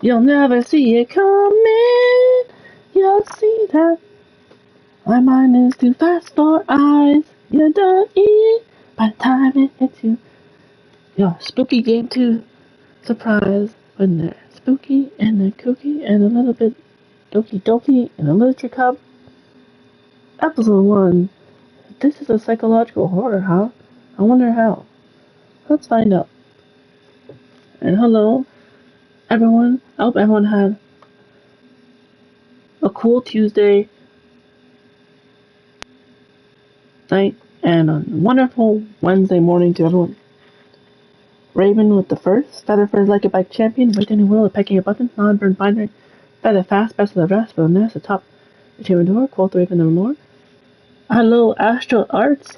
You'll never see it coming. You'll see that my mind is too fast for eyes. You don't eat by the time it hits you. Your spooky game to surprise when they're spooky and they're kooky and a little bit Doki Doki in a literature cup. Episode 1. This is a psychological horror, huh? I wonder how. Let's find out. And hello, everyone. I hope everyone had a cool Tuesday night and a wonderful Wednesday morning to everyone. Raven with the first, Feather First like a bike champion, waiting in the world, pecking a button, non-burn binary, Feather fast, best of the rest, but the top, achievement door, quote Raven no more. Hello, Astral Arts.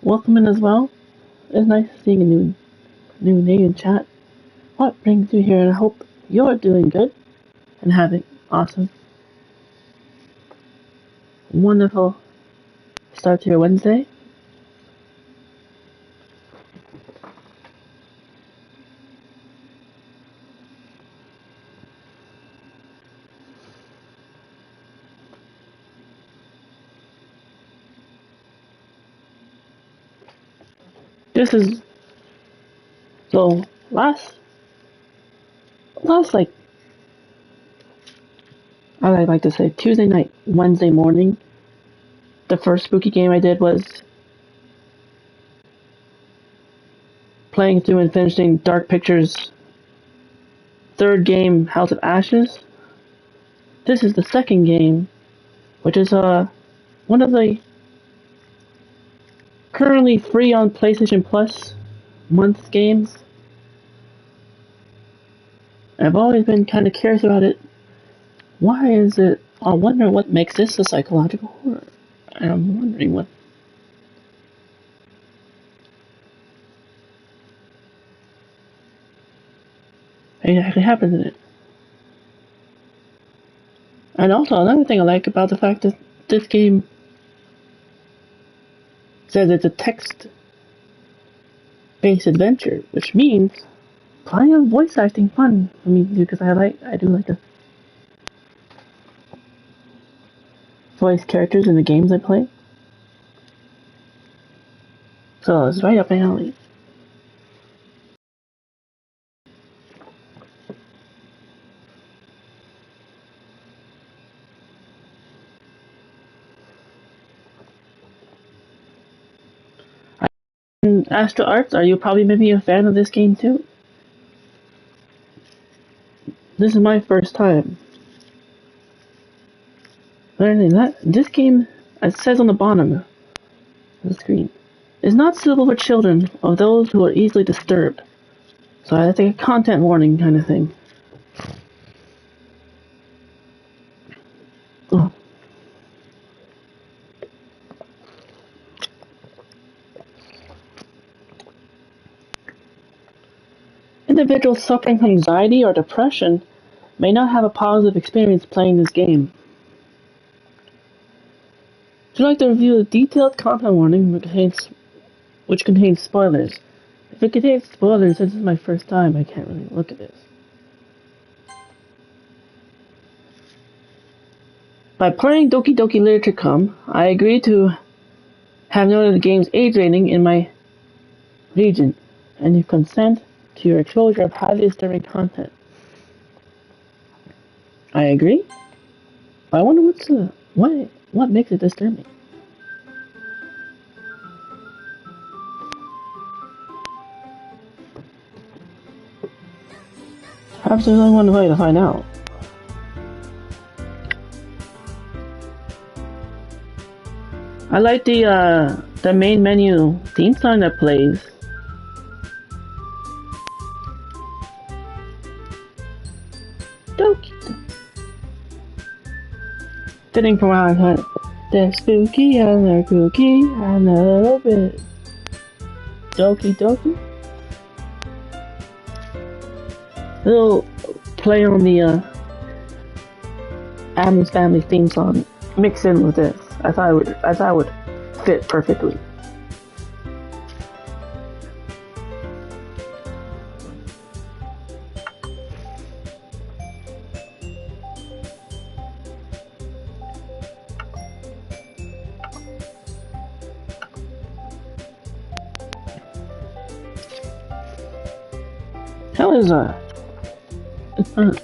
Welcome in as well. It's nice seeing a new name in chat. What brings you here? And I hope you're doing good and having awesome, wonderful start to your Wednesday. This is so last like I like to say Tuesday night, Wednesday morning. The first spooky game I did was playing through and finishing Dark Pictures' third game, House of Ashes. This is the second game, which is one of the currently free on PlayStation Plus month games. I've always been kind of curious about it. Why is it? I wonder what makes this a psychological horror. And I'm wondering what actually happens in it. And also another thing I like about the fact that this game says it's a text-based adventure, which means plenty of voice acting fun for me to do because I do like to voice characters in the games I play. So it's right up my alley. Astro Arts, are you probably maybe a fan of this game too? This is my first time learning that this game, as it says on the bottom of the screen, is not suitable for children or those who are easily disturbed. So I think a content warning kind of thing. Oh. Individuals suffering from anxiety or depression may not have a positive experience playing this game. Would you like to review the detailed content warning which contains spoilers? If it contains spoilers, since this is my first time, I can't really look at this. By playing Doki Doki Literature Com, I agree to have noted the game's age rating in my region, and you consent to your exposure of highly disturbing content. I agree? I wonder what makes it disturbing. Perhaps there's only one way to find out. I like the main menu theme song that plays. Doki. Fitting for my heart. They're spooky and they're kooky and a little bit Doki Doki. Little play on the Addams Family theme song mixed in with this. I thought it would fit perfectly. How is it's not.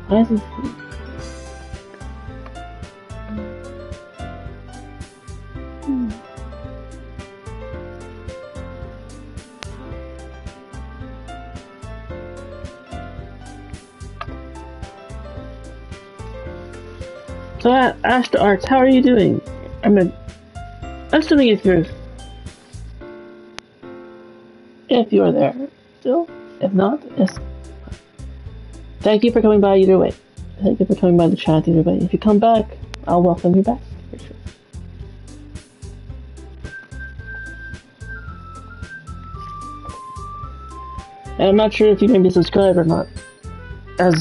Why is this? So, Astro Arts, how are you doing? I'm assuming if you're there still. If not, yes. Thank you for coming by either way. Thank you for coming by the chat either way. If you come back, I'll welcome you back for sure. And I'm not sure if you may be subscribed or not, as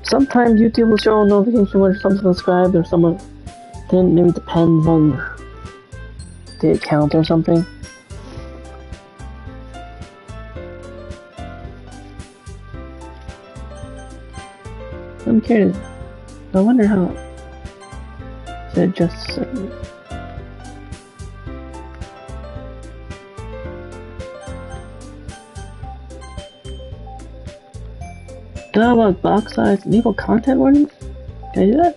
sometimes YouTube will show a notification when someone's subscribed or someone. Then maybe it depends on the account or something. I'm curious. I wonder how to adjust certain. Do I want box size enable content warnings? Can I do that?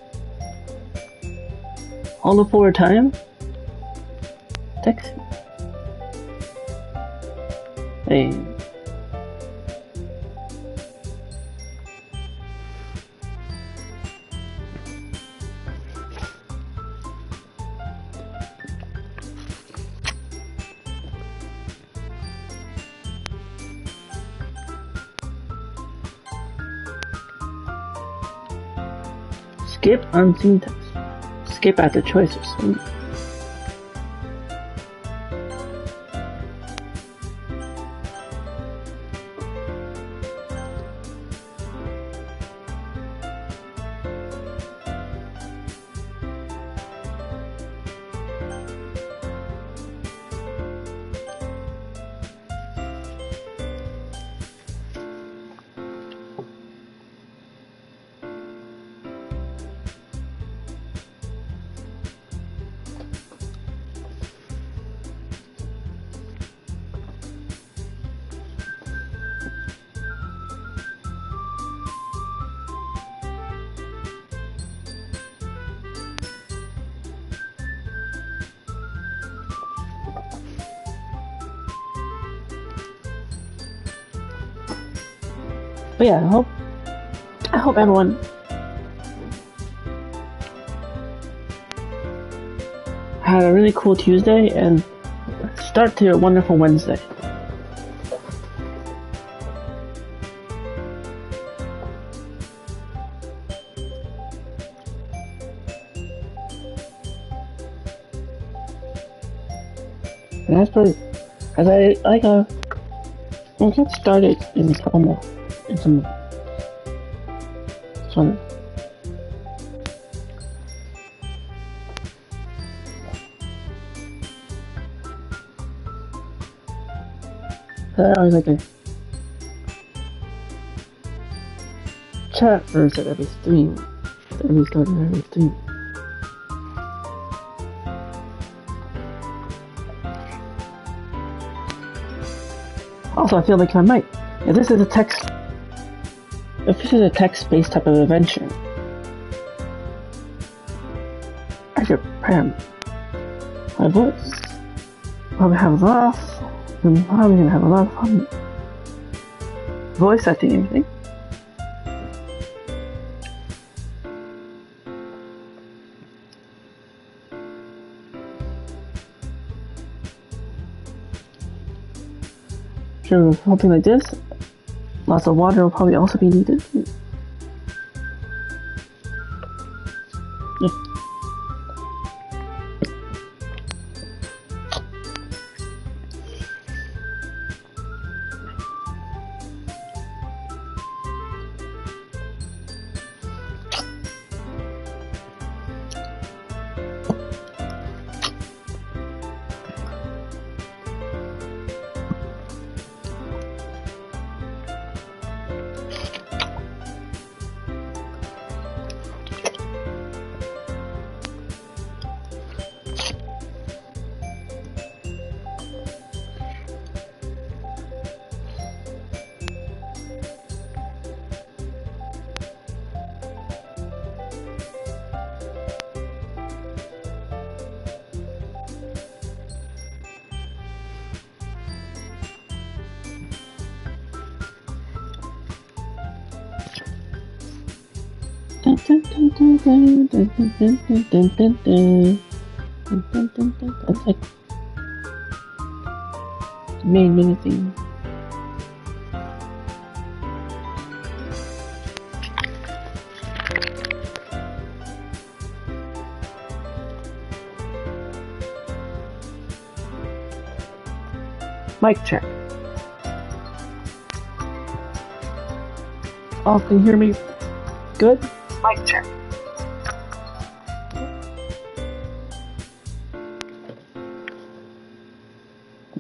All the forward time? Text. Hey. Skip unseen text. Skip at the choices. But yeah, I hope everyone had a really cool Tuesday and start to a wonderful Wednesday. And we'll get started in a couple more. In some fun. I always like to chat first at every stream. Every start of every stream. Also, I feel like I might. If this is a text-based type of adventure, I should prepare my voice. Probably have laughs, and probably gonna have a lot of fun voice acting and everything. Sure, something like this. Lots of water will probably also be needed. Yeah. That's like main mini theme. Mic check. Oh, can you hear me? Good? Mic check.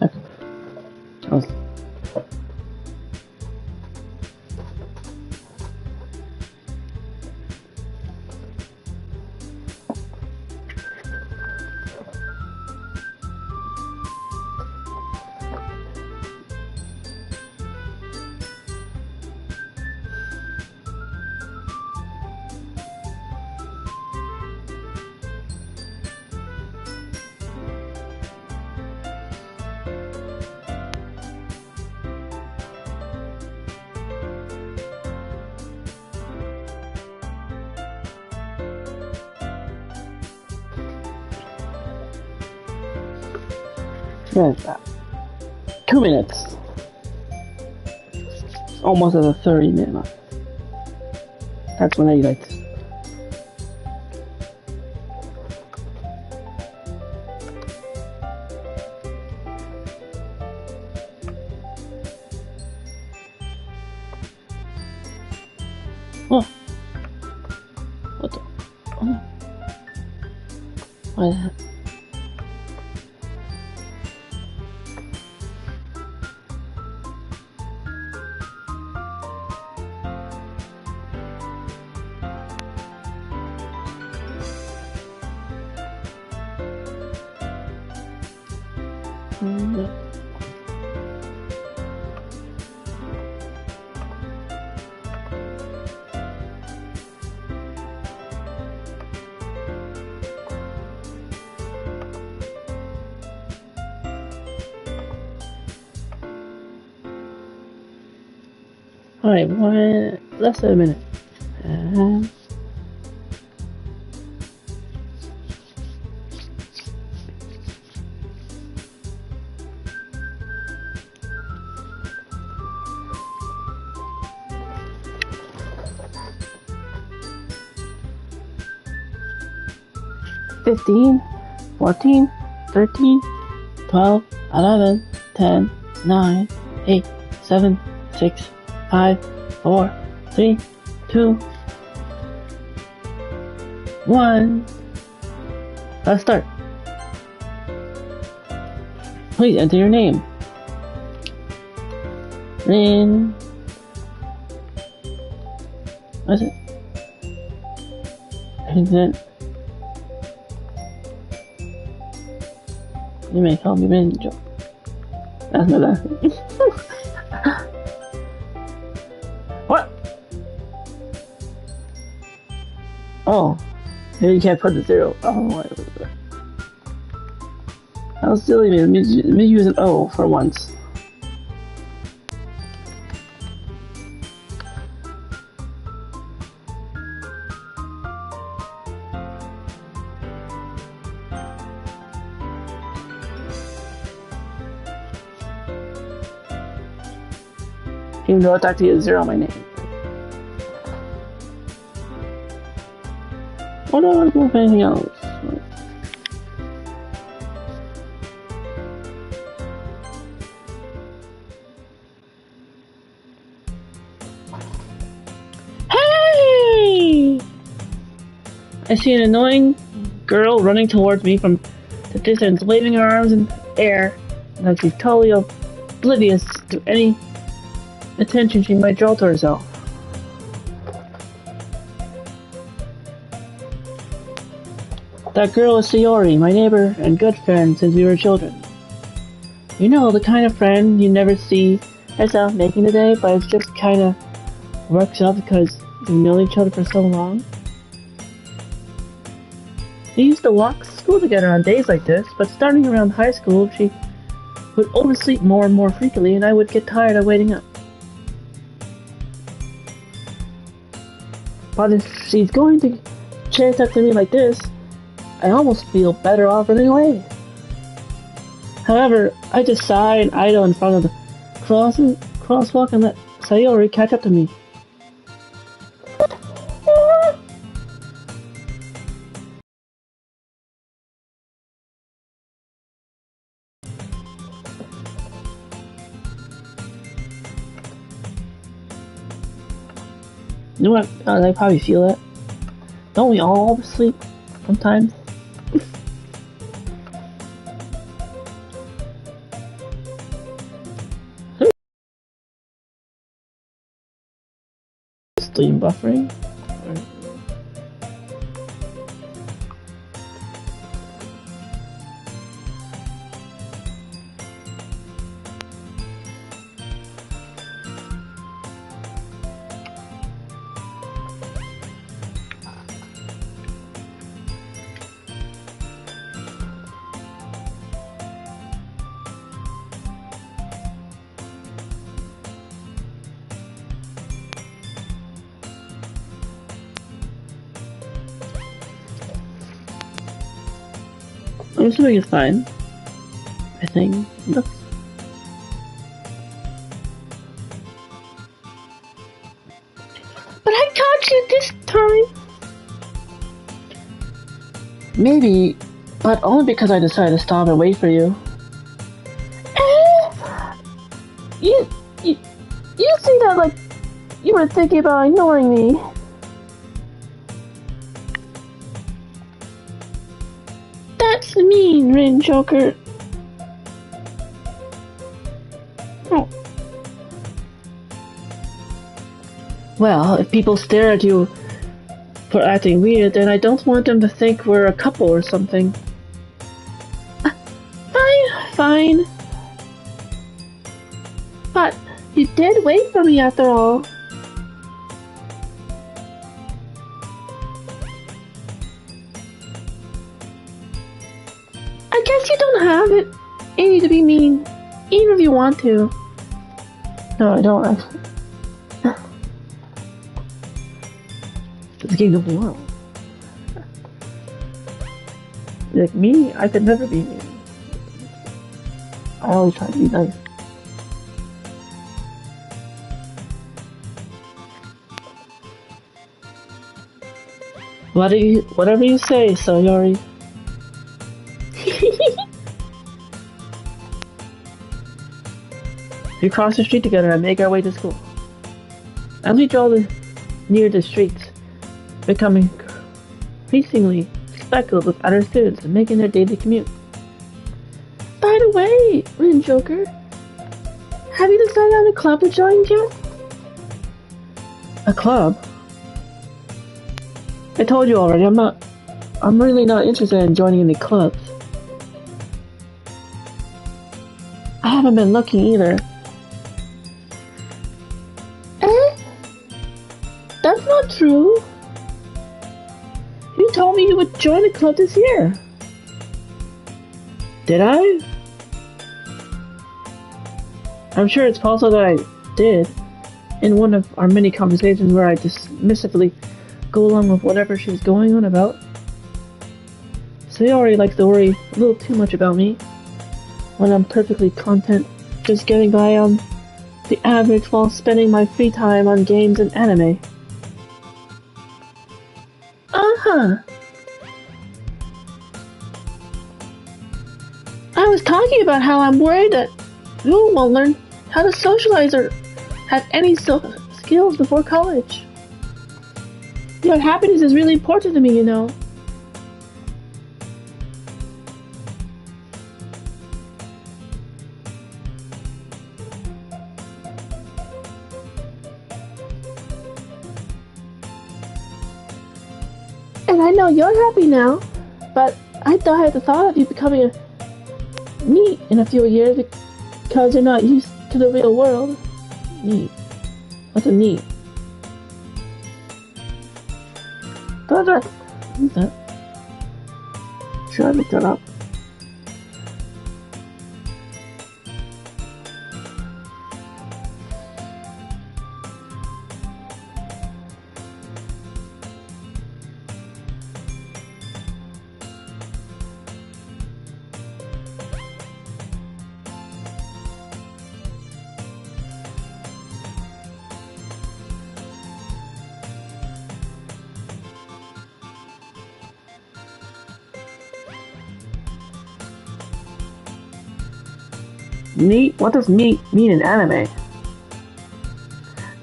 Okay. What is that? 2 minutes. Almost at a 30-minute mark. That's when I like this. Oh. What the? Oh. Why the heck? Alright, less than a minute. And 15, 14, 13, 12, 11, 10, 9, 8, 7, 6, 5, 4, 3, 2, 1. Let's start. Please enter your name. Rin. What's it? Vincent. You may call me Benjo. That's my last name. What? Oh, maybe you can't put the 0. Oh, wait. That was silly, man. Let me use an O for once. Even though it's actually a 0 on my name. What do I want to go with anything else? Hey! I see an annoying girl running towards me from the distance, waving her arms in the air, like she's totally oblivious to any attention she might draw to herself. That girl is Sayori, my neighbor and good friend since we were children. You know, the kind of friend you never see herself making today, but it just kinda works out because you've known each other for so long. We used to walk to school together on days like this, but starting around high school, she would oversleep more and more frequently, and I would get tired of waiting up. But if she's going to chase after me like this, I almost feel better off running away. However, I just sigh and idle in front of the crosswalk and let Sayori catch up to me. You know what? I probably feel it. Don't we all sleep sometimes? Stream buffering? I'm assuming it's fine. I think. But I caught you this time! Maybe, but only because I decided to stop and wait for you. You see that like you were thinking about ignoring me. That's mean, Rin Joker. Oh. Well, if people stare at you for acting weird, then I don't want them to think we're a couple or something. Fine. But you did wait for me after all. I guess you don't have it in you to be mean, even if you want to. No, I don't actually. It's a game of the world. Like me, I could never be mean. I always try to be nice. Whatever you say, Sayori. We cross the street together and make our way to school. As we draw near the streets, becoming increasingly speckled with other students making their daily commute. By the way, Rin Joker, have you decided on a club to join yet? A club? I told you already, I'm really not interested in joining any clubs. I haven't been looking either. That's not true. You told me you would join a club this year. Did I? I'm sure it's possible that I did. In one of our many conversations where I dismissively go along with whatever she's going on about. Sayori likes to worry a little too much about me, when I'm perfectly content just getting by on the average while spending my free time on games and anime. I was talking about how I'm worried that you won't learn how to socialize or have any skills before college. Your happiness is really important to me, you know. And I know you're happy now, but I had the thought of you becoming a NEET in a few years because you're not used to the real world. NEET. What's a NEET? What's that? Should I look that up? Neat? What does neat mean in anime?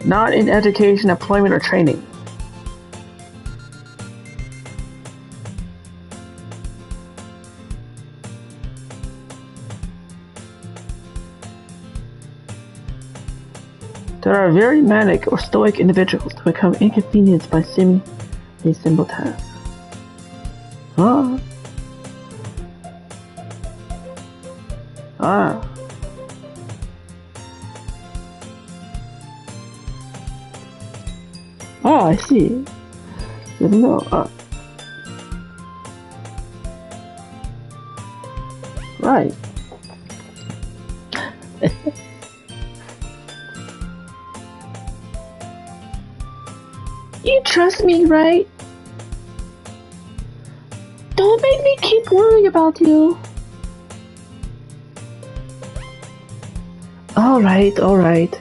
Not in education, employment, or training. There are very manic or stoic individuals who become inconvenienced by seemingly simple tasks. Huh? Ah. Ah, I see. Didn't know. Right. You trust me, right? Don't make me keep worrying about you. Alright, alright.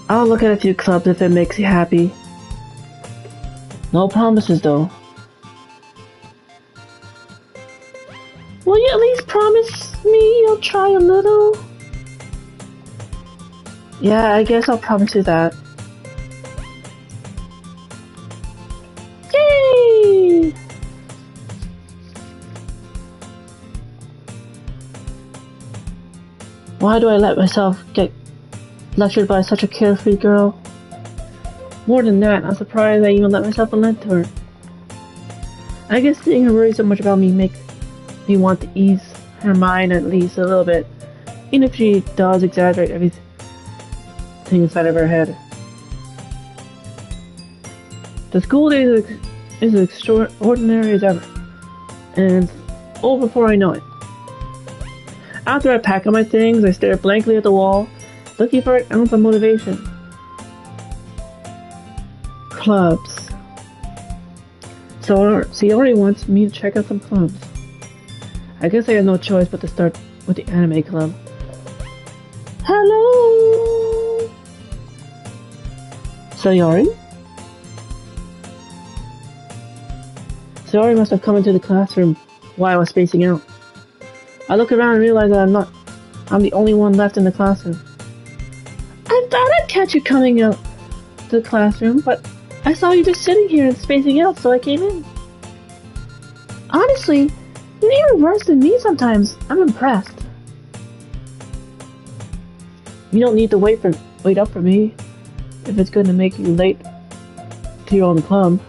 I'll look at a few clubs if it makes you happy. No promises, though. Will you at least promise me you'll try a little? Yeah, I guess I'll promise you that. Yay! Why do I let myself get lectured by such a carefree girl? More than that, I'm surprised I even let myself relent to her. I guess seeing her worry so much about me makes me want to ease her mind at least a little bit, even if she does exaggerate everything inside of her head. The school day is as extraordinary as ever, and it's over before I know it. After I pack up my things, I stare blankly at the wall, looking for an ounce of motivation. Clubs. So Sayori wants me to check out some clubs. I guess I have no choice but to start with the anime club. Hello! Sayori? Sayori must have come into the classroom while I was spacing out. I look around and realize that I'm the only one left in the classroom. I thought I'd catch you coming out to the classroom, but I saw you just sitting here and spacing out, so I came in. Honestly, you're even worse than me sometimes. I'm impressed. You don't need to wait up for me if it's going to make you late to your own club.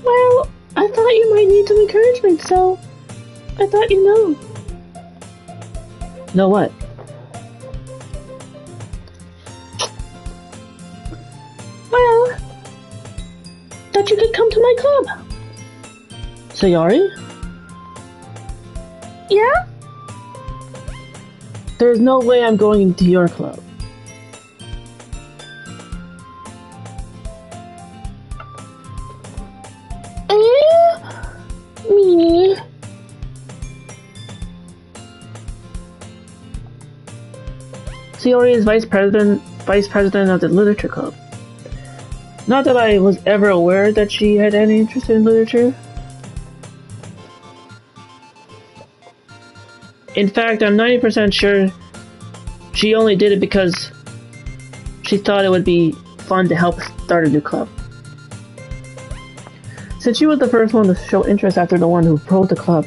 Well, I thought you might need some encouragement, so I thought you know. Know what? Well, that you could come to my club. Sayori? Yeah? There's no way I'm going to your club. Me. Sayori is vice president of the literature club. Not that I was ever aware that she had any interest in literature. In fact, I'm 90% sure she only did it because she thought it would be fun to help start a new club. Since she was the first one to show interest after the one who wrote the club,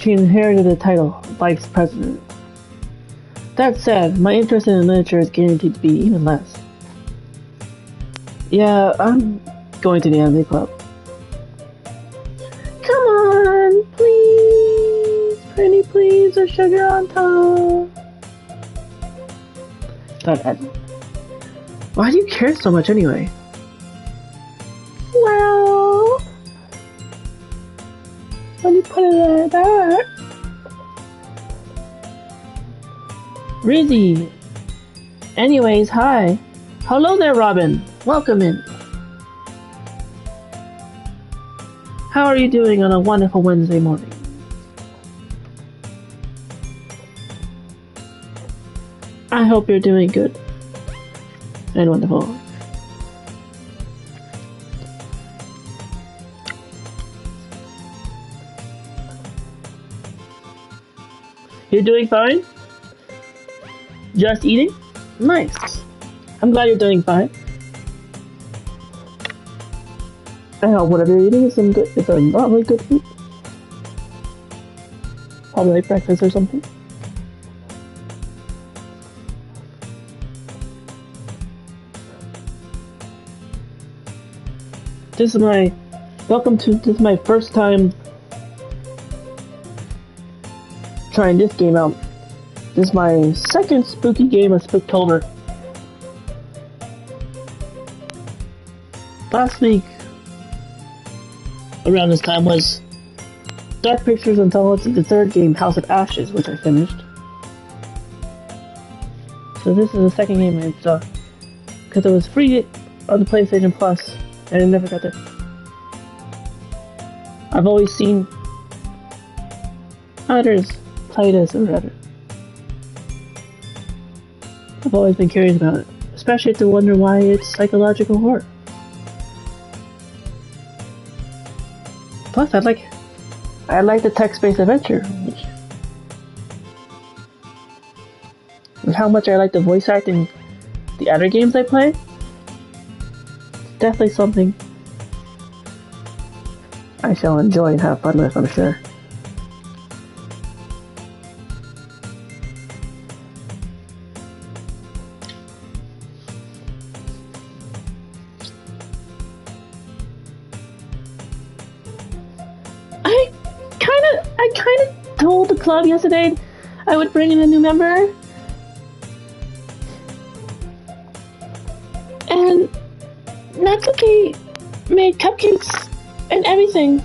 she inherited the title Vice President. That said, my interest in literature is guaranteed to be even less. Yeah, I'm going to the anime club. Come on, please, pretty please, a sugar on top. Why do you care so much anyway? Well, when you put it like that. Rizzy. Anyways, hi. Hello there, Robin. Welcome in. How are you doing on a wonderful Wednesday morning? I hope you're doing good and wonderful. You're doing fine? Just eating? Nice. I'm glad you're doing fine. I hope whatever you're eating is some good, it's a not really good food. Probably like breakfast or something. This is my first time trying this game out. This is my second spooky game of Spooktober. Last week, around this time, was Dark Pictures Anthology, the third game, House of Ashes, which I finished. So this is the second game I saw, because it was free on the PlayStation Plus, and I never got there. I've always seen others play this or whatever. I've always been curious about it, especially to wonder why it's psychological horror. Plus, I like the text-based adventure, and how much I like the voice acting the other games I play. It's definitely something I shall enjoy and have fun with, I'm sure. I kinda told the club yesterday I would bring in a new member. And Natsuki made cupcakes and everything.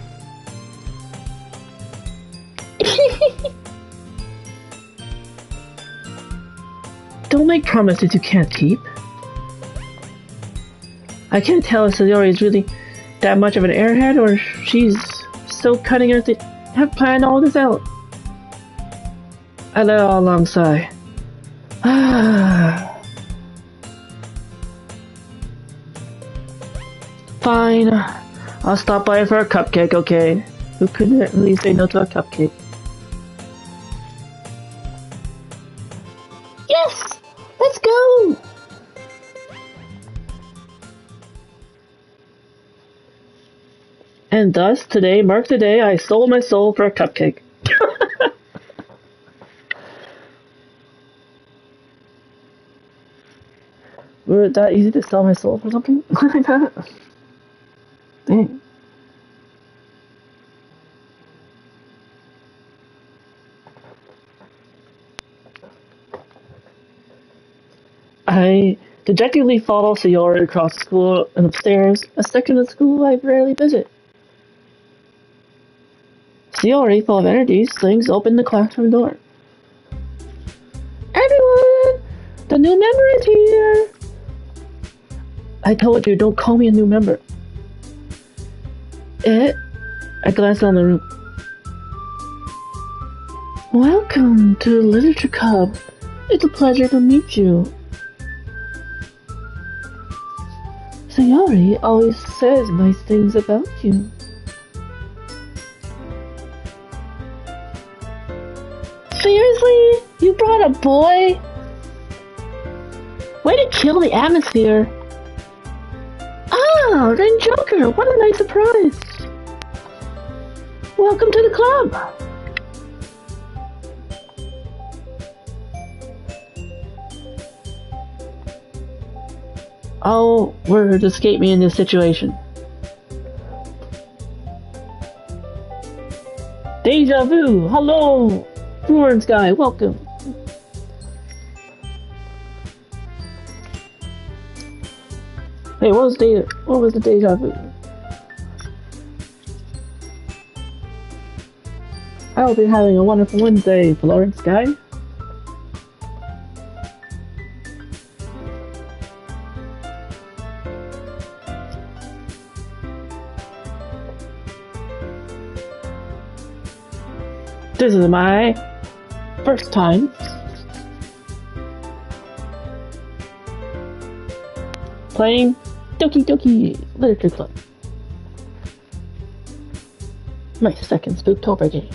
Don't make promises you can't keep. I can't tell if Sayori is really that much of an airhead or she's so cutting her to have planned all this out. I let out a long sigh. Fine, I'll stop by for a cupcake, okay? Who couldn't really say no to a cupcake? Yes! Let's go! And thus, today marked the day I sold my soul for a cupcake. Were it that easy to sell my soul for something like that? Dang. I dejectedly follow Sayori across the school and upstairs, a section of school I rarely visit. Sayori, full of energy, slings open the classroom door. Everyone! The new member is here! I told you, don't call me a new member. I glanced around the room. Welcome to the Literature Club. It's a pleasure to meet you. Sayori always says nice things about you. Seriously? You brought a boy? Way to kill the atmosphere. Ah, Ren Joker, what a nice surprise. Welcome to the club. Oh, word escaped me in this situation. Deja vu, hello, Florence guy, welcome. Hey, what was the deja vu? I hope you're having a wonderful Wednesday, Florence guy. This is my first time playing Doki Literature Club. My second Spooktober game.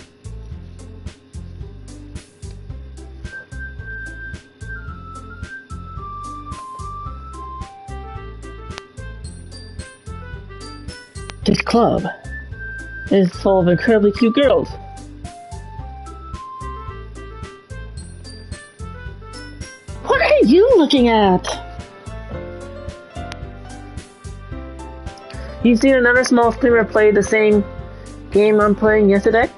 This club is full of incredibly cute girls. What are you looking at? You seen another small streamer play the same game I'm playing yesterday?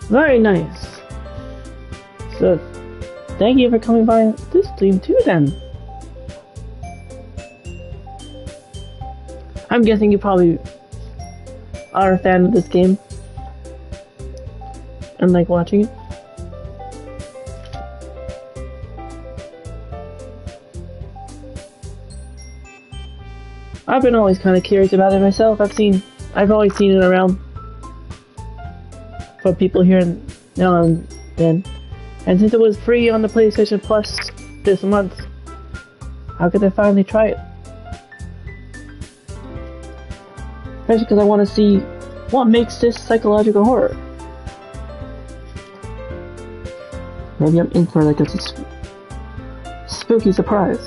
Very nice. So, thank you for coming by this stream too then. I'm guessing you probably are a fan of this game and like watching it. I've been always kind of curious about it myself. I've always seen it around for people here now and then. And since it was free on the PlayStation Plus this month, how could I finally try it? Especially because I want to see what makes this psychological horror. Maybe I'm in for like a spooky surprise.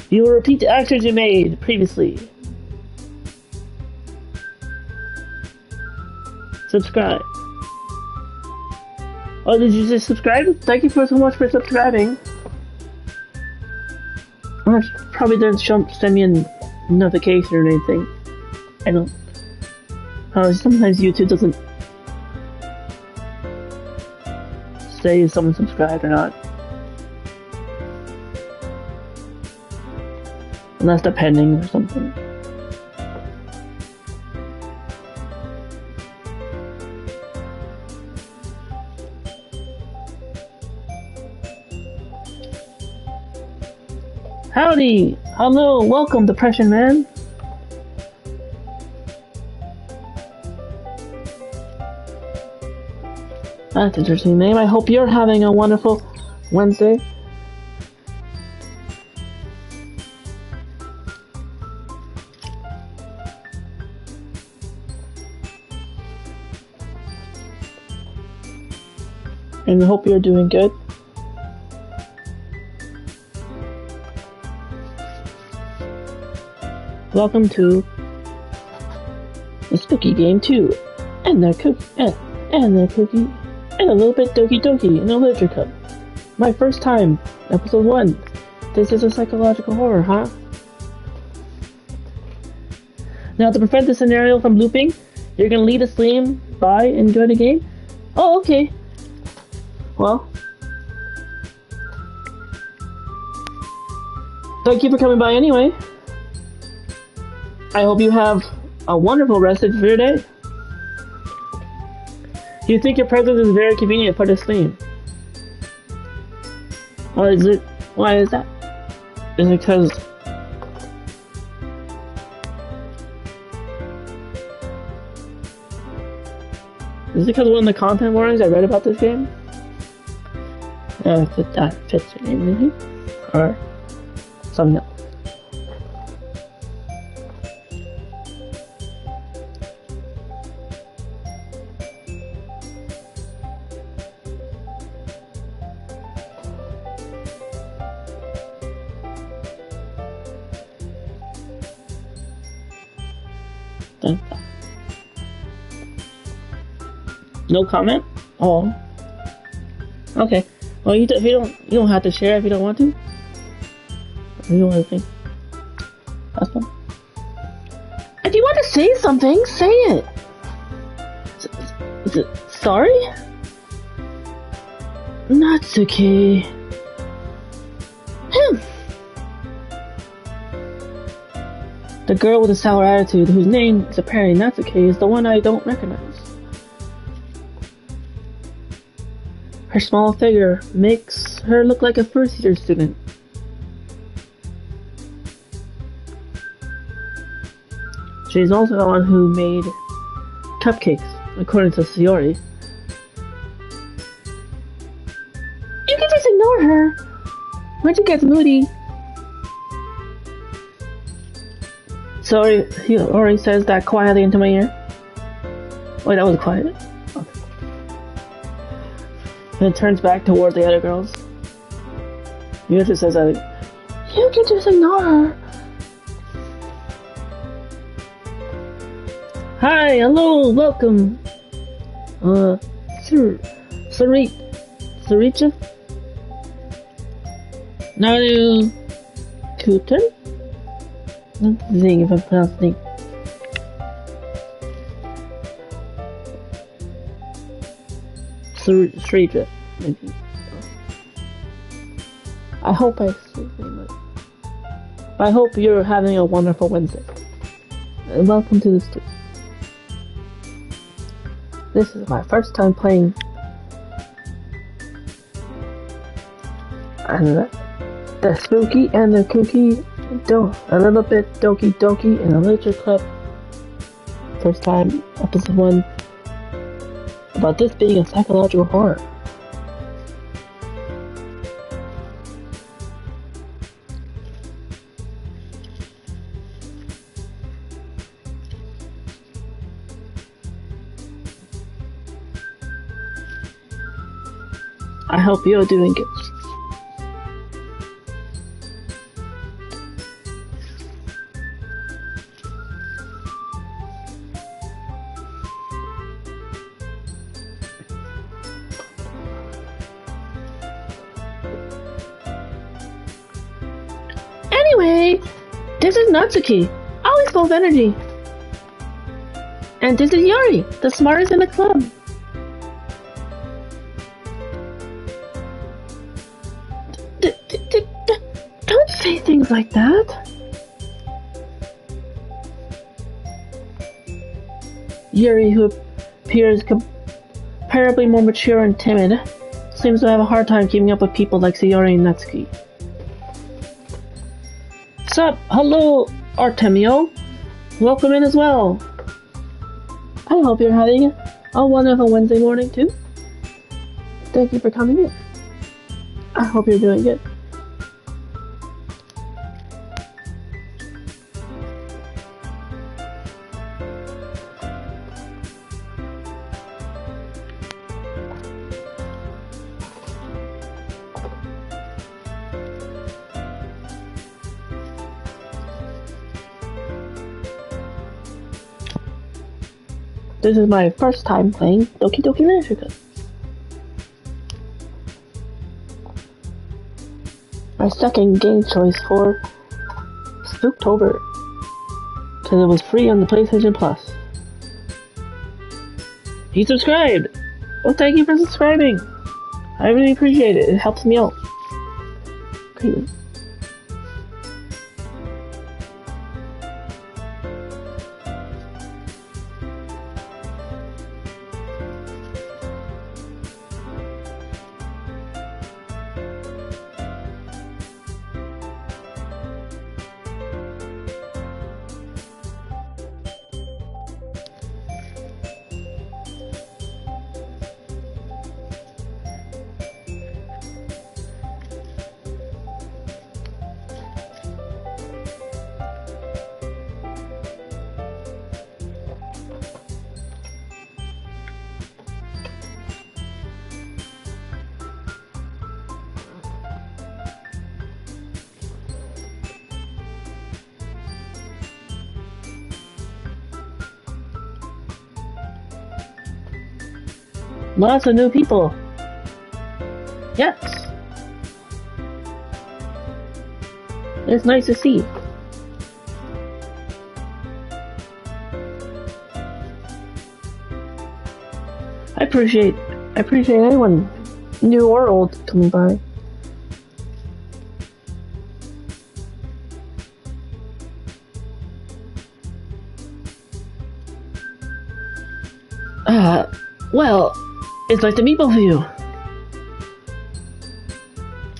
You will repeat the actions you made previously. Subscribe. Oh, did you just subscribe? Thank you so much for subscribing. Probably didn't send me a notification or anything. I don't. Sometimes YouTube doesn't say if someone subscribed or not. Unless they're pending or something. Howdy! Hello, welcome, Depression Man. That's an interesting name. I hope you're having a wonderful Wednesday. And I hope you're doing good. Welcome to the Spooky Game 2, and their cookie, and their cookie, and a little bit Doki Doki in the Literature Cup. My first time, episode 1. This is a psychological horror, huh? Now, to prevent the scenario from looping, you're gonna lead a stream by and enjoy the game? Oh, okay. Well, thank you for coming by anyway. I hope you have a wonderful rest of your day. Do you think your presence is very convenient for this stream? Or is it? Why is that? Is it because of one of the content warnings I read about this game? If that fits your name, maybe? Or something else. No comment? Oh. Okay. Well, you don't have to share if you don't want to. You don't have to think. That's fine. If you want to say something, say it. Sorry? Natsuki. The girl with a sour attitude, whose name is apparently Natsuki, is the one I don't recognize. Her small figure makes her look like a first-year student. She's also the one who made cupcakes, according to Sayori. You can just ignore her when she gets moody. Sayori says that quietly into my ear. Wait, that was quiet. Okay. And it turns back toward the other girls. Yuta says, you can just ignore her. Hi, hello, welcome. Saricha? Naru Kutan? I'm seeing if I'm pronouncing. Saricha, maybe. I hope I speak it. I hope you're having a wonderful Wednesday. And welcome to the studio. This is my first time playing. And the spooky and the kooky, a little bit Doki in a literature club. First time, episode 1. About this being a psychological horror. I hope you're doing good. Anyway, this is Natsuki, always full of energy. And this is Yuri, the smartest in the club. Don't say things like that. Yuri, who appears comparably more mature and timid, seems to have a hard time keeping up with people like Sayori and Natsuki. Sup? Hello, Artemio. Welcome in as well. I hope you're having a wonderful Wednesday morning too. Thank you for coming in. I hope you're doing good. This is my first time playing Doki Literature Club. My second game choice for Spooktober, because it was free on the PlayStation Plus. He subscribed! Well, thank you for subscribing! I really appreciate it, it helps me out greatly. Lots of new people. Yes. It's nice to see. I appreciate anyone, new or old, coming by. Well, it's nice to meet both of you.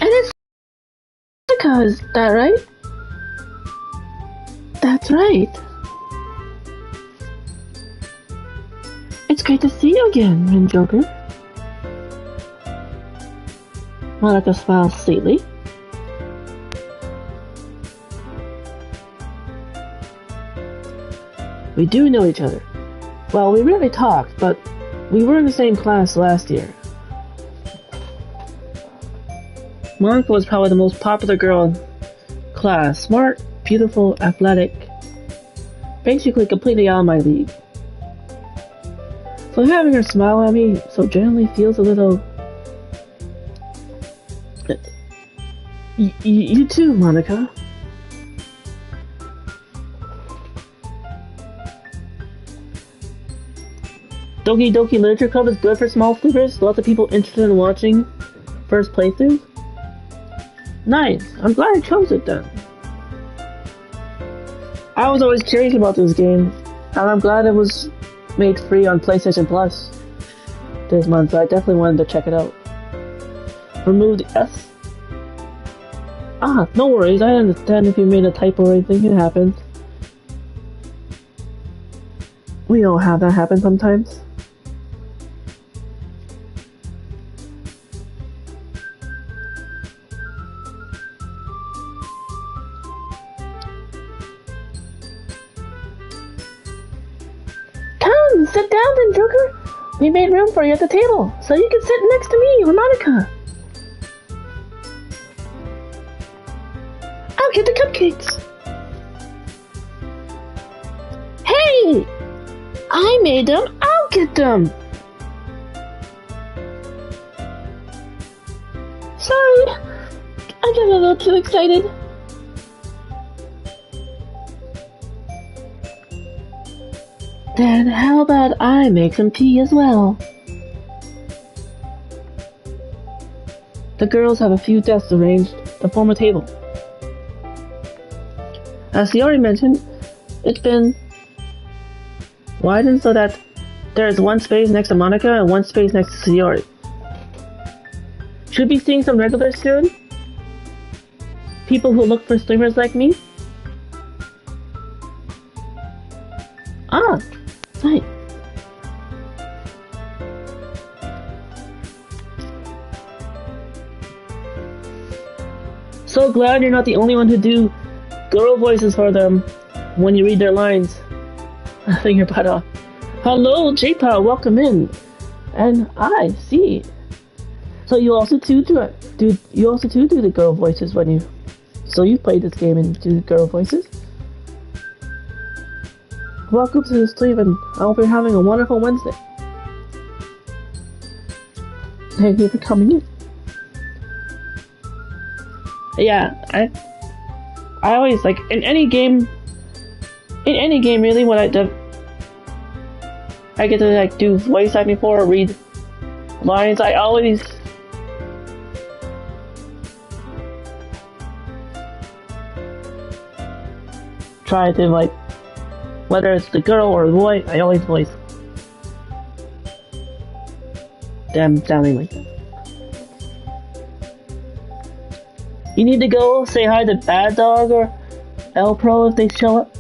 And it's Jessica, is that right? That's right. It's great to see you again, Rin Joker. Monica smiles sweetly. We do know each other. Well, we rarely talked, but we were in the same class last year. Monica was probably the most popular girl in class. Smart, beautiful, athletic. Basically completely out of my league. So having her smile at me so gently feels a little... You too, Monica. Doki Doki Literature Club is good for small sleepers. Lots of people interested in watching first playthroughs. Nice. I'm glad I chose it then. I was always curious about this game, and I'm glad it was made free on PlayStation Plus this month, so I definitely wanted to check it out. Remove the S. No worries, I understand if you made a typo or anything, it happens. We all have that happen sometimes. Come, sit down then, Joker. We made room for you at the table, so you can sit next to me or Monica. I'll get the cupcakes. Hey! I made them, I'll get them. Sorry, I got a little too excited. Then how about I make some tea as well? The girls have a few desks arranged to form a table. As he already mentioned, it's been widened so that there is one space next to Monica and one space next to Sayori. Should be seeing some regulars soon? People who look for streamers like me? Nice. So glad you're not the only one who do girl voices for them when you read their lines. I think you're butt off. Hello, J-Pow, welcome in. And I see. So you also too do the girl voices when you. So you played this game and do girl voices. Welcome to the stream, and I hope you're having a wonderful Wednesday. Thank you for coming in. Yeah, I always like in any game really when I get to like do voice acting for or read lines, I always try to like, whether it's the girl or the boy, I always voice them sounding like that. You need to go say hi to Bad Dog or L Pro if they show up.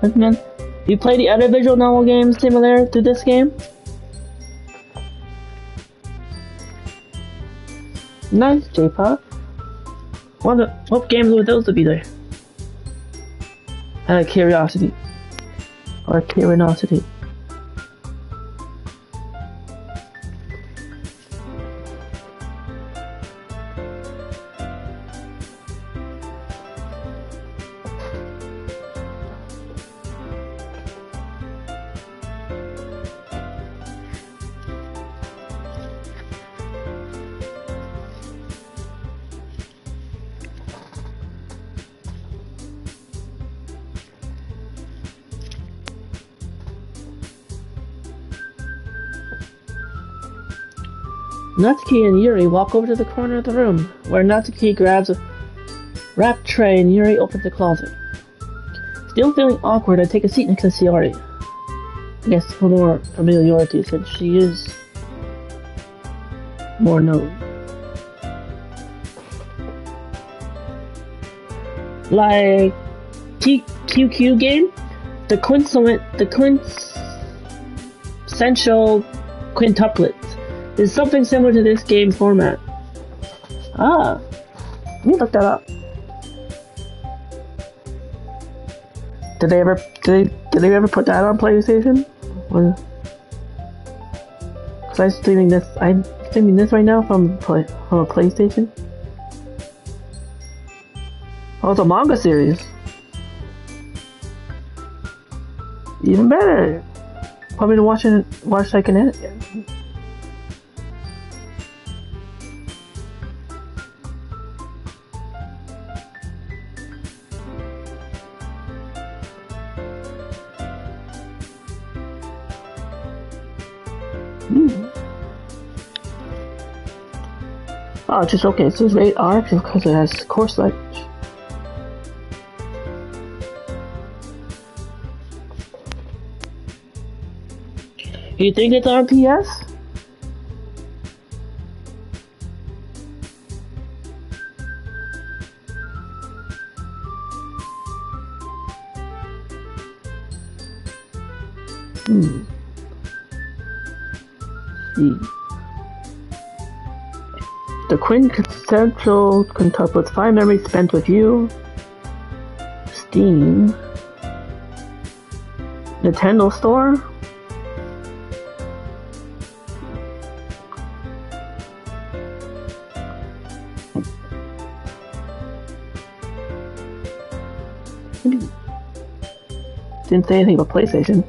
And then, you play the other visual novel games similar to this game? Nice, J-Pop. What games would those be there? Out of curiosity. Or curiosity. Natsuki and Yuri walk over to the corner of the room, where Natsuki grabs a wrap tray and Yuri opens the closet. Still feeling awkward, I take a seat next to Sayori. I guess for more familiarity, since she is more known. Like TQQ game, the quintessential quintuplet is something similar to this game format. Let me look that up. Did they ever put that on PlayStation? Cause I'm streaming this right now from a PlayStation. Oh, it's a manga series. Even better. Probably to watch like an edit. Oh, it's just okay. It says rated R because it has coarse language. You think it's on PS? The quintessential quintuplets 5 memories spent with you. Steam. Nintendo Store. Didn't say anything about PlayStation.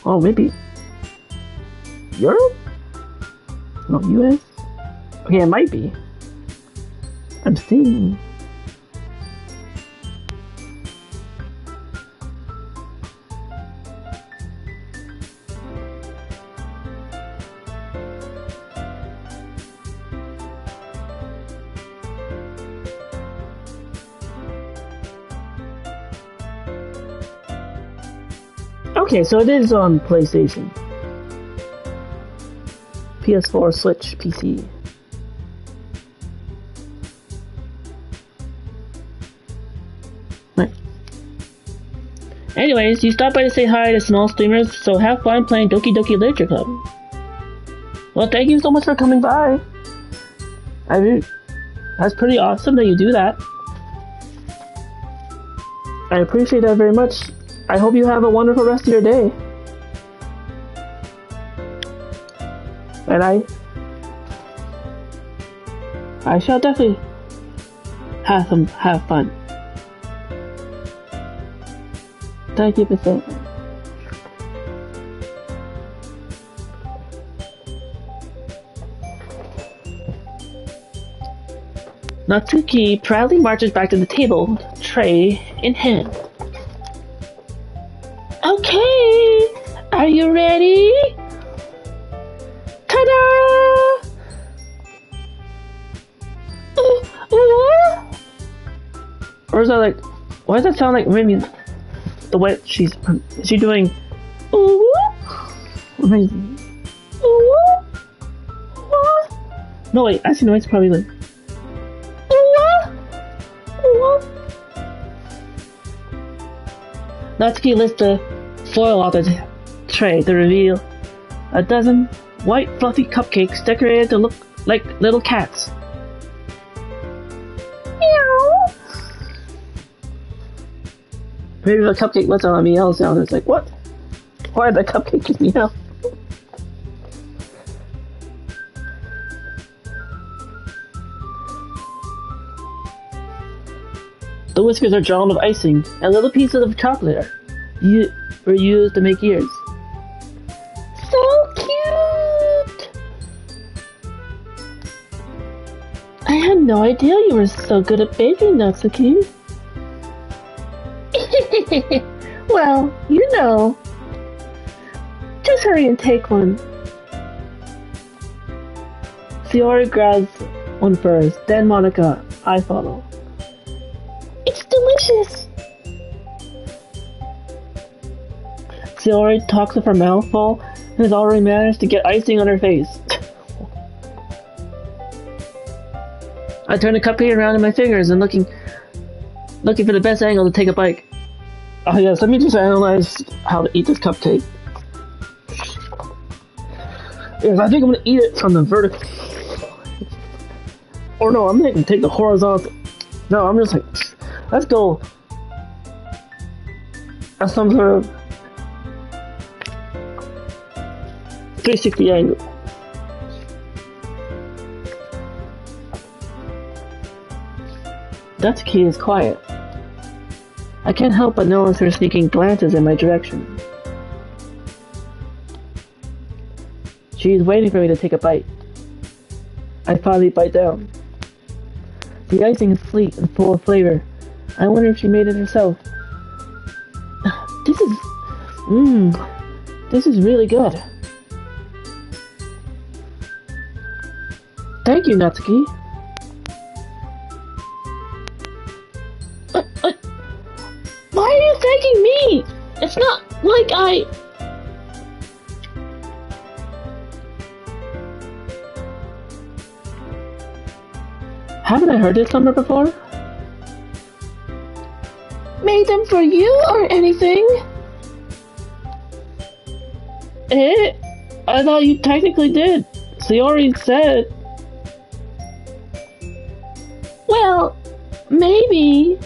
Oh, maybe Europe? No, US? Okay, it might be. I'm seeing. Okay, so it is on PlayStation, PS4, Switch, PC. Right. Anyways, you stopped by to say hi to small streamers, so have fun playing Doki Doki Literature Club. Well, thank you so much for coming by. That's pretty awesome that you do that. I appreciate that very much. I hope you have a wonderful rest of your day. And I shall definitely have fun. Thank you for saying that. Natsuki proudly marches back to the table, tray in hand. Okay, are you ready? Ta-da! Or is that like, why does that sound like maybe the way is she doing ooh? Maybe ooh? No wait, actually no, it's probably like Natsuki lifts the foil off the tray to reveal a dozen white fluffy cupcakes decorated to look like little cats. Meow. Maybe the cupcake lets out a meow sound. It's like, what? Why did the cupcake just meow? The whiskers are drawn with icing, and little pieces of chocolate were used to make ears. So cute! I had no idea you were so good at baking, Natsuki. Well, you know. Just hurry and take one. Sayori grabs one first, then Monica. I follow. It's delicious! Sayori talks with her mouth full and has already managed to get icing on her face. I turn the cupcake around in my fingers and looking for the best angle to take a bite. Oh yes, let me just analyze how to eat this cupcake. Yes, I think I'm gonna eat it from the vertical. Or no, I'm gonna take the horizontal. No, I'm just like, let's go at some sort of 360 angle. Doki is quiet. I can't help but notice her sneaking glances in my direction. She's waiting for me to take a bite. I finally bite down. The icing is sweet and full of flavor. I wonder if she made it herself. This is really good. Thank you, Natsuki. Why are you thanking me? It's not like I... Haven't I heard this number before? Made them for you or anything? I thought you technically did. Sayori said. Well, maybe.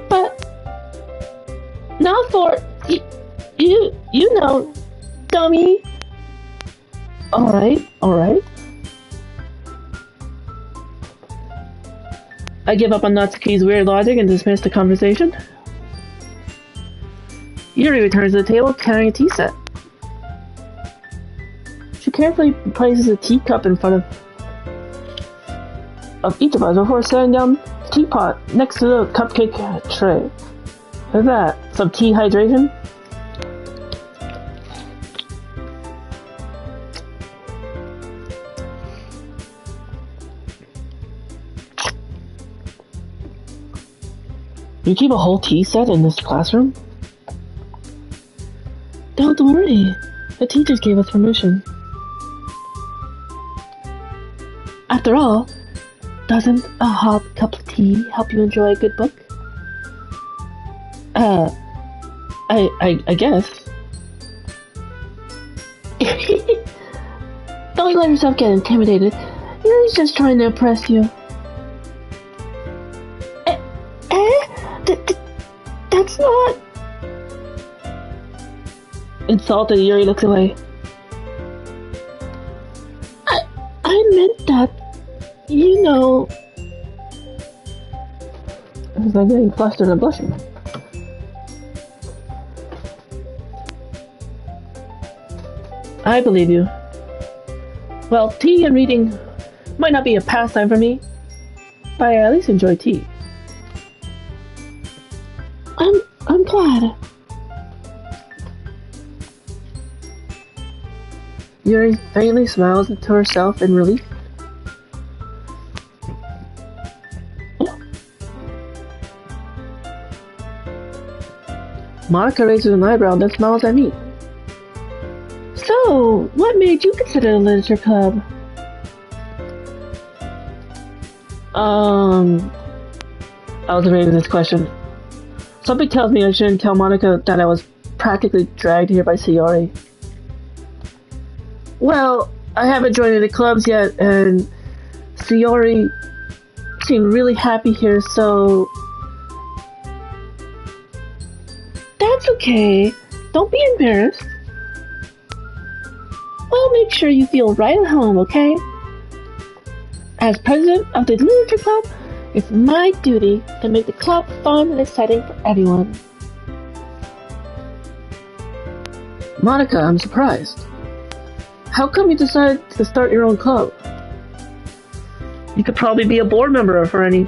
But not for you know, dummy. Alright. I give up on Natsuki's weird logic and dismiss the conversation. Yuri returns to the table carrying a tea set. She carefully places a teacup in front of each of us before setting down the teapot next to the cupcake tray. What's that? Some tea hydration? You keep a whole tea set in this classroom? Don't worry. The teachers gave us permission. After all, doesn't a hot cup of tea help you enjoy a good book? I guess. Don't let yourself get intimidated. Yuri's just trying to impress you. That's not... Insulted, Yuri looks away. I meant that, you know... I'm getting flustered and blushing. I believe you. Well, tea and reading might not be a pastime for me, but I at least enjoy tea. I'm glad. Yuri faintly smiles to herself in relief. Monica raises an eyebrow and then smiles at me. So, what made you consider the literature club? I was debating this question. Something tells me I shouldn't tell Monica that I was practically dragged here by Sayori. Well, I haven't joined any clubs yet, and Sayori seemed really happy here, so... That's okay. Don't be embarrassed. We'll make sure you feel right at home, okay? As president of the literature club, it's my duty to make the club fun and exciting for everyone. Monica, I'm surprised. How come you decided to start your own club? You could probably be a board member for any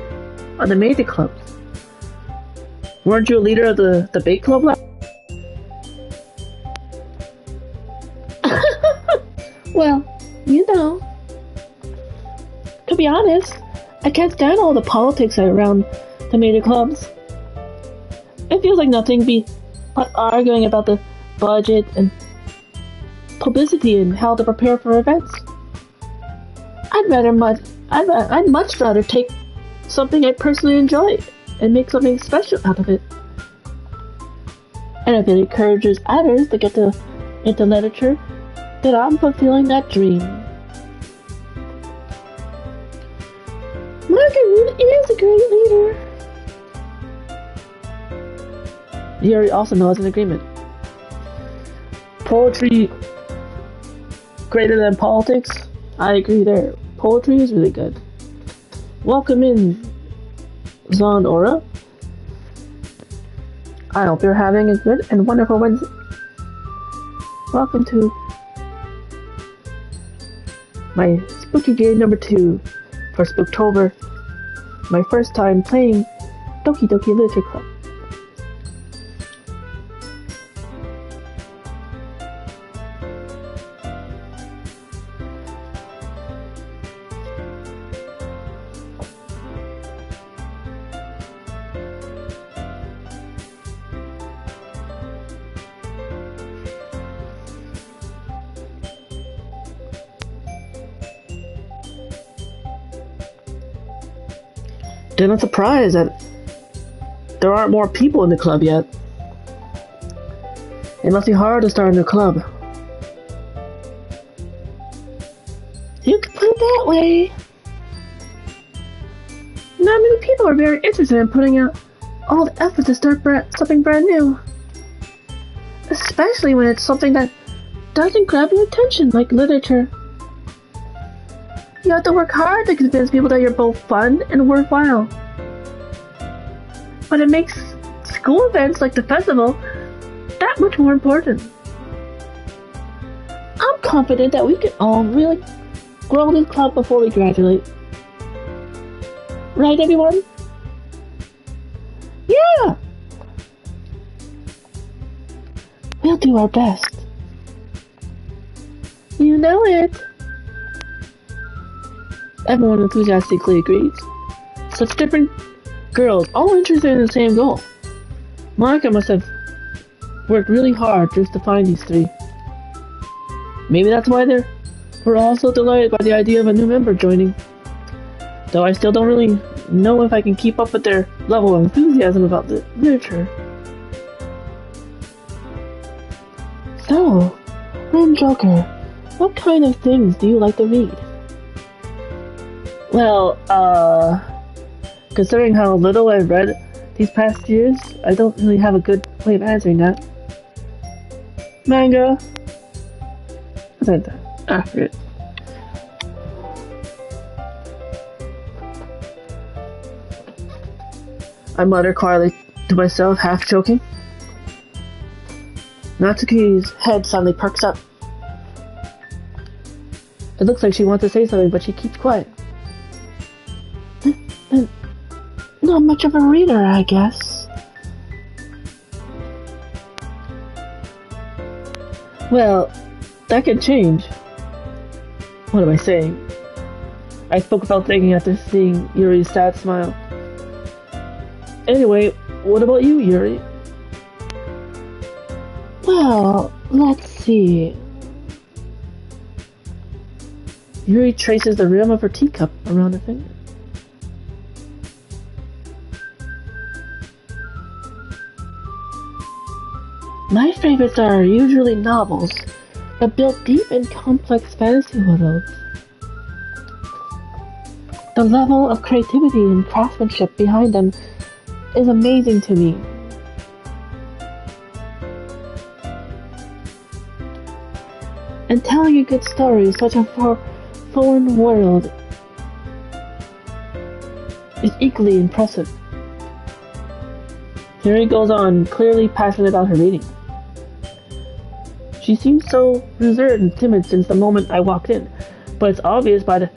of the major clubs. Weren't you a leader of the debate club last? Well, you know. To be honest, I can't stand all the politics around the major clubs. It feels like nothing but arguing about the budget and publicity and how to prepare for events. I'd much rather take something I personally enjoy and make something special out of it. And if it encourages others to get into literature, then I'm fulfilling that dream. Margaret really is a great leader. Yuri also nods in agreement. Poetry greater than politics? I agree there. Poetry is really good. Welcome in, Zondora. I hope you're having a good and wonderful Wednesday. Welcome to my spooky game number 2 for Spooktober. My first time playing Doki Literature Club. Then I'm surprised that there aren't more people in the club yet. It must be hard to start a new club. You can put it that way. Not many people are very interested in putting out all the effort to start something brand new. Especially when it's something that doesn't grab your attention, like literature. You have to work hard to convince people that you're both fun and worthwhile. But it makes school events like the festival that much more important. I'm confident that we can all really grow this club before we graduate. Right, everyone? Yeah! We'll do our best. You know it. Everyone enthusiastically agrees. Such different girls, all interested in the same goal. Monica must have worked really hard just to find these three. Maybe that's why we're all so delighted by the idea of a new member joining. Though I still don't really know if I can keep up with their level of enthusiasm about the literature. So, Ren Joker, what kind of things do you like to read? Well, considering how little I've read these past years, I don't really have a good way of answering that. Manga. What's that? I forget. I mutter quietly to myself, half joking. Natsuki's head suddenly perks up. It looks like she wants to say something, but she keeps quiet. Not much of a reader, I guess. Well, that could change. What am I saying? I spoke without thinking after seeing Yuri's sad smile. Anyway, what about you, Yuri? Well, let's see. Yuri traces the rim of her teacup around her finger. My favorites are usually novels that build deep and complex fantasy worlds. The level of creativity and craftsmanship behind them is amazing to me. And telling a good story in such a foreign world is equally impressive. Yuri goes on, clearly passionate about her reading. She seems so reserved and timid since the moment I walked in, but it's obvious by the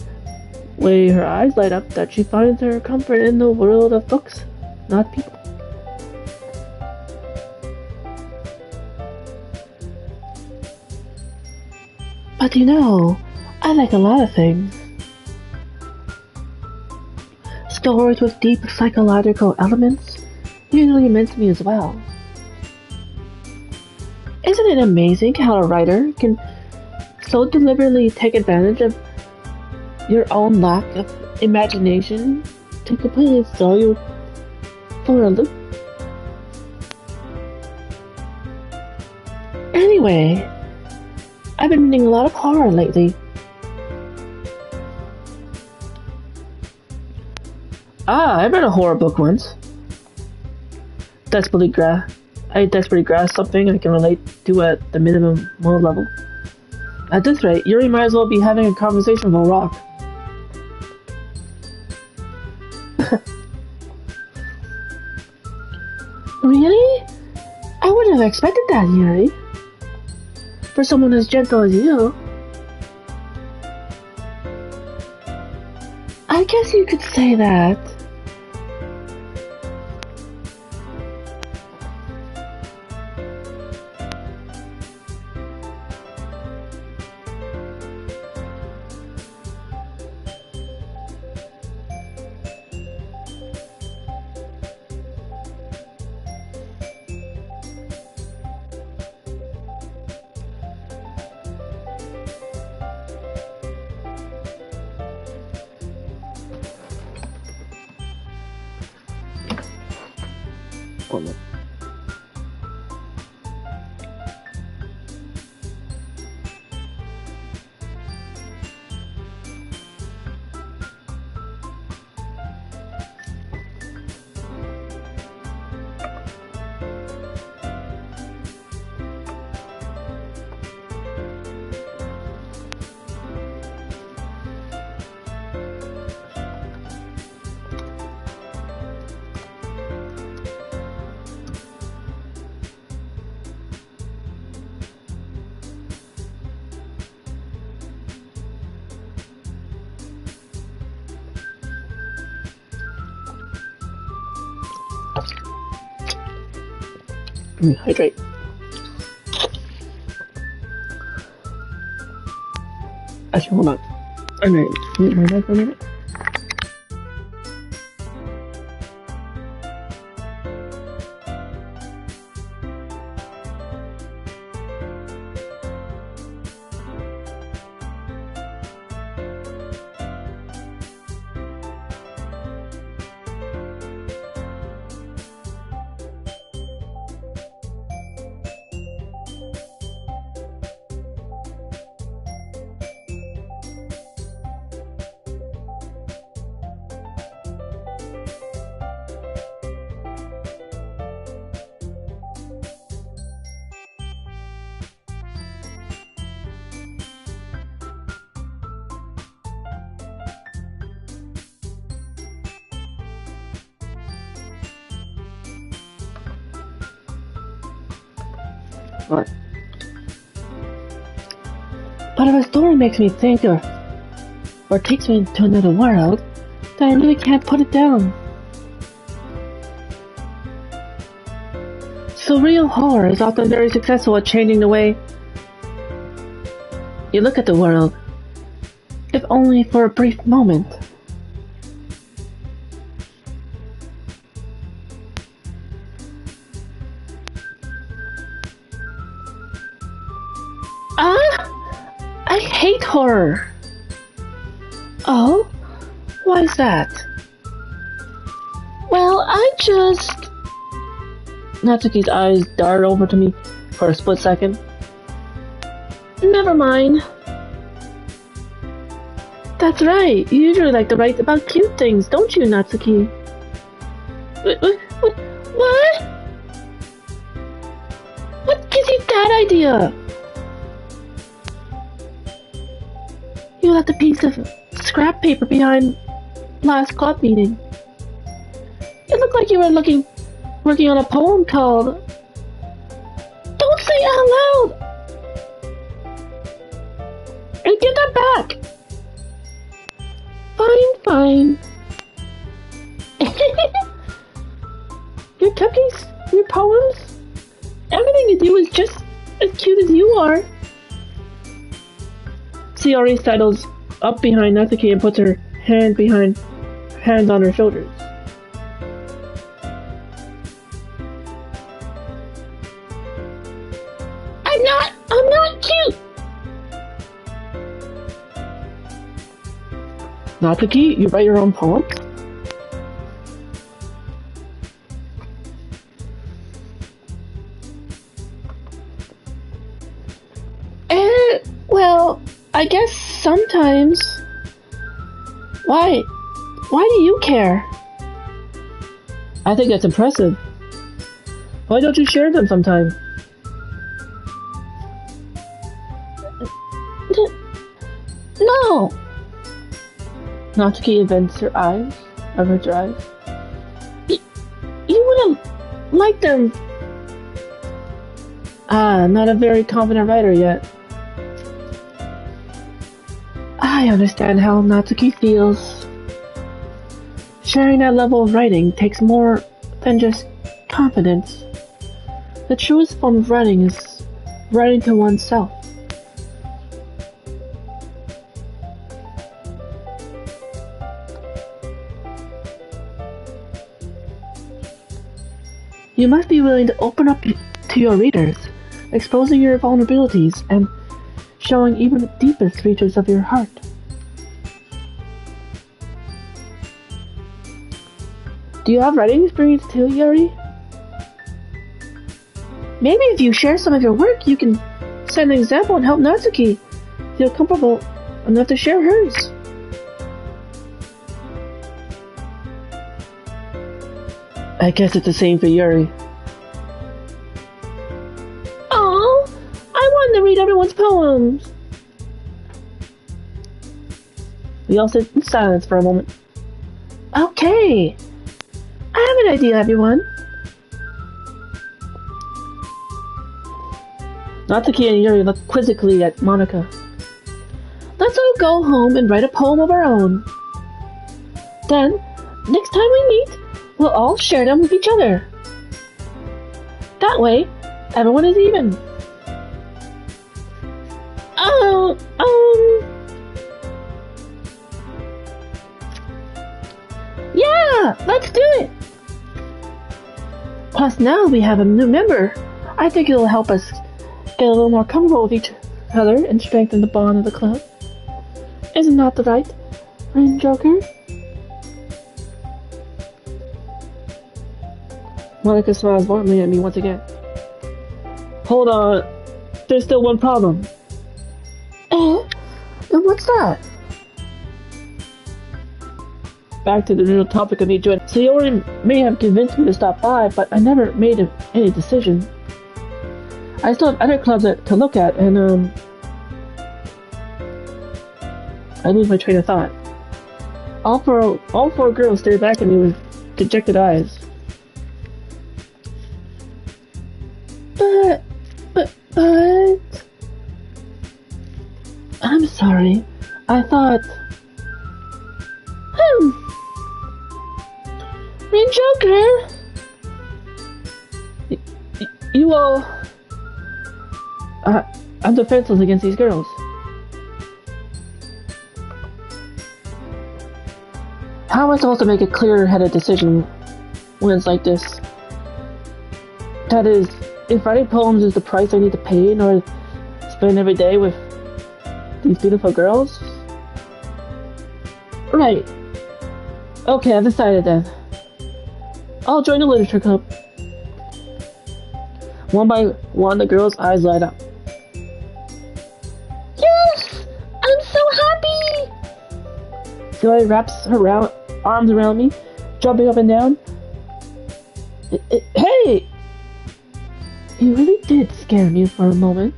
way her eyes light up that she finds her comfort in the world of books, not people. But you know, I like a lot of things. Stories with deep psychological elements usually immense me as well. Isn't it amazing how a writer can so deliberately take advantage of your own lack of imagination to completely sell you for a loop. Anyway, I've been reading a lot of horror lately. I read a horror book once. I desperately grasp something I can relate to at the minimum moral level. At this rate, Yuri might as well be having a conversation with a rock. Really? I wouldn't have expected that, Yuri. For someone as gentle as you. I guess you could say that. Hydrate. Actually, hold on. I'm gonna mute my mic for a minute. What? But if a story makes me think or takes me into another world, then I really can't put it down. So real horror is often very successful at changing the way you look at the world, if only for a brief moment. I hate horror. Oh? Why is that? Well, Natsuki's eyes darted over to me for a split second. Never mind. That's right. You usually like to write about cute things, don't you, Natsuki? What? What gives you that idea? You left a piece of scrap paper behind last club meeting. It looked like you were working on a poem called... Don't say it out loud! And give that back! Fine. Your cookies, your poems, everything you do is just as cute as you are. Sayori sidles up behind Natsuki and puts her hands on her shoulders. I'm not cute! Natsuki, you write your own poems? Well, I guess sometimes. Why? Why do you care? I think that's impressive. Why don't you share them sometime? No! Natsuki events her eyes, averts her eyes. You wouldn't like them. Not a very confident writer yet. I understand how Natsuki feels. Sharing that level of writing takes more than just confidence. The truest form of writing is writing to oneself. You must be willing to open up to your readers, exposing your vulnerabilities and showing even the deepest reaches of your heart. Do you have writing experience too, Yuri? Maybe if you share some of your work, you can set an example and help Natsuki feel comfortable enough to share hers. I guess it's the same for Yuri. Oh, I wanted to read everyone's poems. We all sit in silence for a moment. Okay, I have an idea, everyone. Natsuki and Yuri look quizzically at Monica. Let's all go home and write a poem of our own. Then, next time we meet, we'll all share them with each other. That way, everyone is even. Yeah, let's do it. Plus now we have a new member. I think it'll help us get a little more comfortable with each other and strengthen the bond of the club. Isn't that the right, Rin Joker? Monica smiles warmly at me once again. Hold on, there's still one problem. And what's that? Back to the real topic of me joining. So Yuri may have convinced me to stop by, but I never made any decision. I still have other clubs to look at, and I lose my train of thought. All four girls stared back at me with dejected eyes. But... I'm sorry. I thought... Rin Joker! You all... I'm defenseless against these girls. How am I supposed to make a clear-headed decision when it's like this? That is, if writing poems is the price I need to pay in order to spend every day with these beautiful girls? Right. Okay, I've decided then. I'll join the literature club. One by one, the girls' eyes light up. Yes! I'm so happy! Zoe wraps her arms around me, jumping up and down. Hey! You really did scare me for a moment.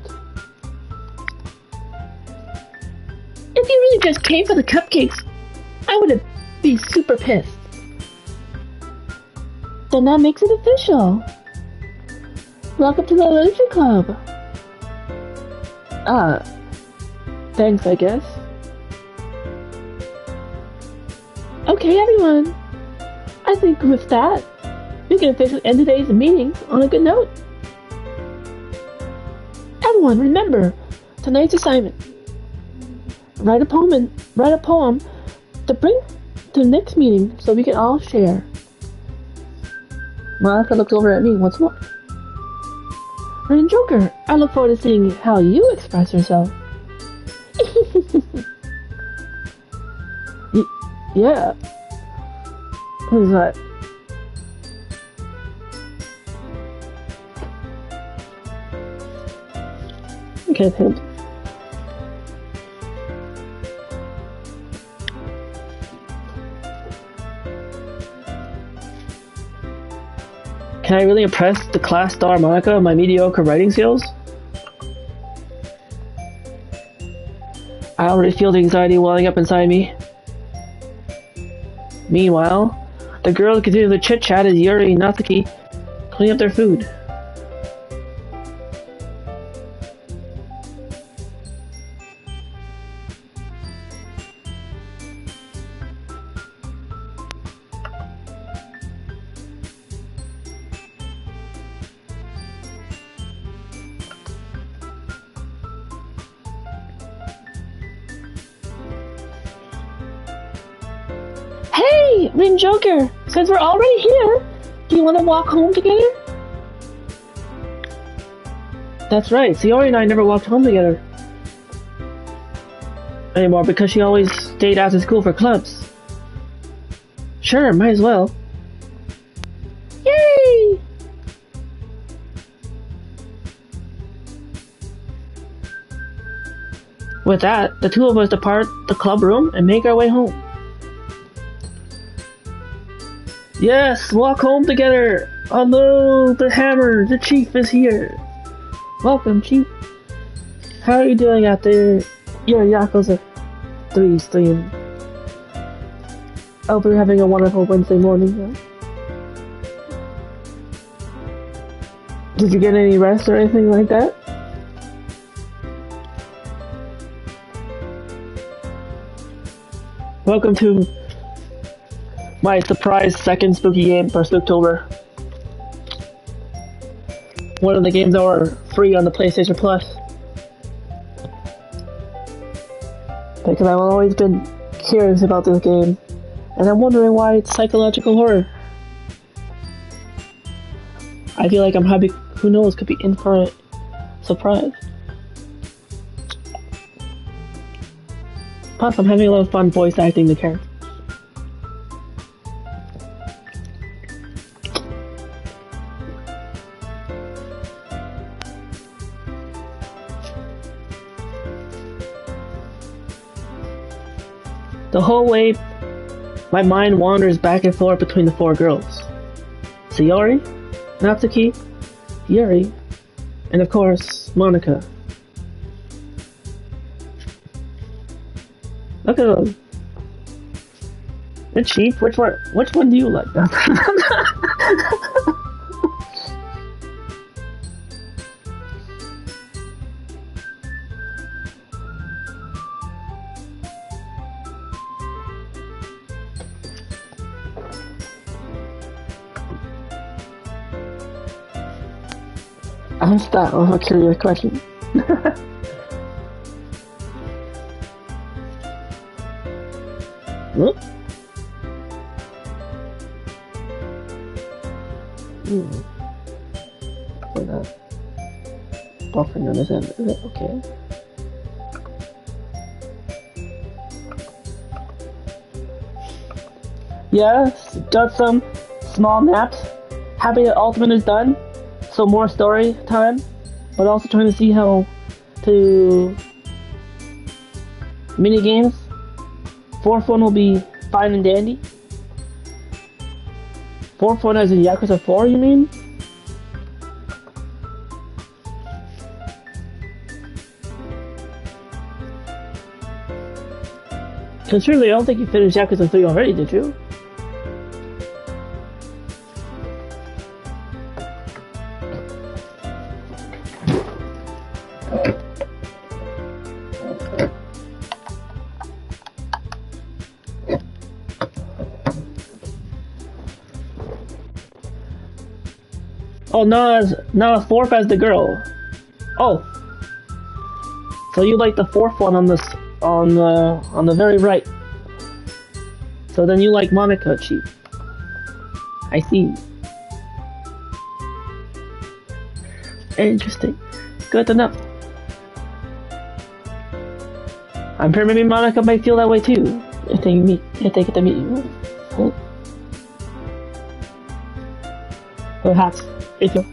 If you really just came for the cupcakes, I would be super pissed. Then that makes it official. Welcome to the Literature Club. Thanks, I guess. Okay, everyone. I think with that, we can officially end today's meeting on a good note. Everyone, remember tonight's assignment. Write a poem to bring to the next meeting so we can all share. Monica looks over at me once more. And Joker, I look forward to seeing how you express yourself. Yeah. Who's that? Okay, thanks. Can I really impress the class star Monica with my mediocre writing skills? I already feel the anxiety welling up inside me. Meanwhile, the girls continue to chit-chat as Yuri and Natsuki clean up their food. Hey, Rin Joker, since we're already here, do you want to walk home together? That's right, Sayori and I never walked home together anymore because she always stayed after school for clubs. Sure, might as well. Yay! With that, the two of us depart the club room and make our way home. Yes, walk home together! Although the hammer, the chief is here. Welcome, chief. How are you doing out there? Your Yakuza 3 stream. I hope you're having a wonderful Wednesday morning. Did you get any rest or anything like that? Welcome to my surprise second spooky game for Spooktober. One of the games that were free on the PlayStation Plus. Because I've always been curious about this game, and I'm wondering why it's psychological horror. I feel like I'm happy, who knows, could be in for a surprise. Plus, I'm having a lot of fun voice acting the character. The whole way, my mind wanders back and forth between the four girls. Sayori, Natsuki, Yuri, and of course, Monica. Look at them. The chief, which one do you like? I'm stuck with a curious question. Whoop. Put that buffering on this end, is it? Okay. Yes, got some small naps. Happy that Ultimate is done. So more story time, but also trying to see how to mini games. Fourth one will be fine and dandy. Fourth one as in Yakuza 4, you mean? Cause surely I don't think you finished Yakuza 3 already, did you? Oh, now fourth as the girl. Oh, so you like the fourth one on this on the very right. So then you like Monica, Chief. I see. Interesting. Good to know. I'm sure maybe Monica might feel that way too if they get to meet you. Oh. Perhaps. If you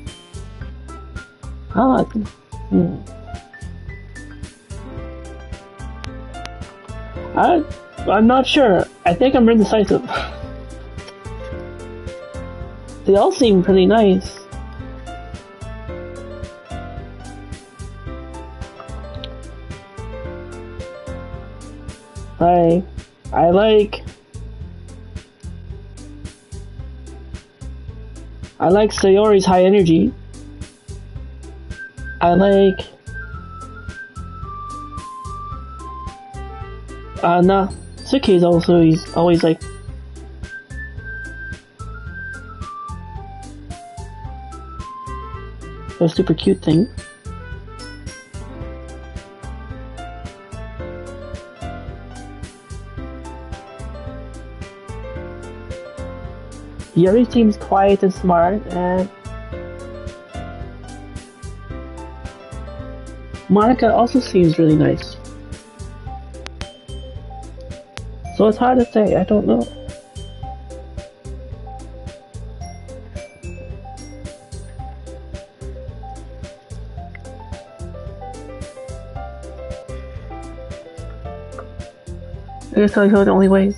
I'm not sure. I think I'm indecisive. They all seem pretty nice. I like Sayori's high energy. I like Suki's also, he's always like a super cute thing. Yuri seems quiet and smart, and Monica also seems really nice. So it's hard to say, I don't know. I guess I'll show the only ways.